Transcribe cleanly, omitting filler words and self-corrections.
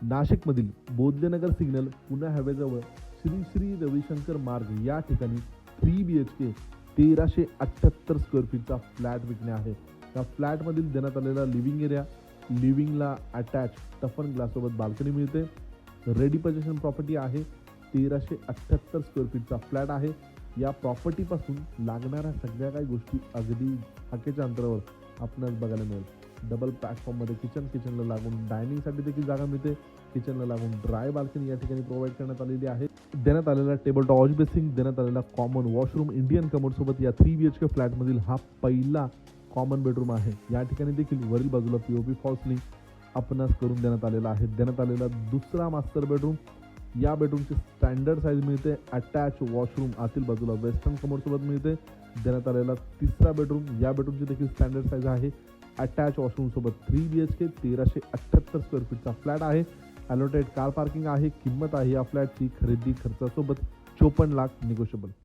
नाशिकमधील बोधलेनगर सिग्नल पुणे हायवेजवळ श्री श्री रविशंकर मार्ग या ठिकाणी 3 BHK 1378 स्क्वेअर फीटचा फ्लॅट विकणे आहे. या फ्लॅटमधील देण्यात आलेला लिव्हिंग एरिया, लिव्हिंगला अटॅच टफन ग्लाससोबत बाल्कनी मिळते. रेडी पोझिशन प्रॉपर्टी आहे. 1378 स्क्वेअर फीटचा फ्लॅट आहे. या प्रॉपर्टीपासून लागणाऱ्या सगळ्या काही गोष्टी अगदी हाकेच्या अंतरावर आपणास बघायला मिळेल. डबल प्लॅटफॉर्ममध्ये किचनला लागून डायनिंगसाठी देखील जागा मिळते. किचनला लागून ड्राय बाल्कनी या ठिकाणी प्रोव्हाइड करण्यात आलेली आहे. देण्यात आलेला टेबल टॉप वॉश बेसिंग, देण्यात आलेला कॉमन वॉशरूम, इंडियन कमोड सोबत या 3 BHK फ्लॅटमधील हा पहिला कॉमन बेडरूम आहे. या ठिकाणी देखील वरील बाजूला POP फॉल सिलिंग आपणास करून देण्यात आलेला आहे. देण्यात आलेला दुसरा मास्टर बेडरूम, या बेडरूमची स्टँडर्ड साईज मिळते. अटॅच वॉशरूम आतील बाजूला वेस्टर्न कमोड सोबत मिळते. देण्यात आलेला तिसरा बेडरूम, या बेडरूमची देखील स्टँडर्ड साईज आहे. अटॅच वॉशरूम सोबत 3 BHK 1378 स्क्वेअर फीटचा फ्लॅट आहे. अलॉटेड कार पार्किंग आहे. किंमत आहे या फ्लॅटची खरेदी खर्चासोबत 54 लाख निगोशिएबल.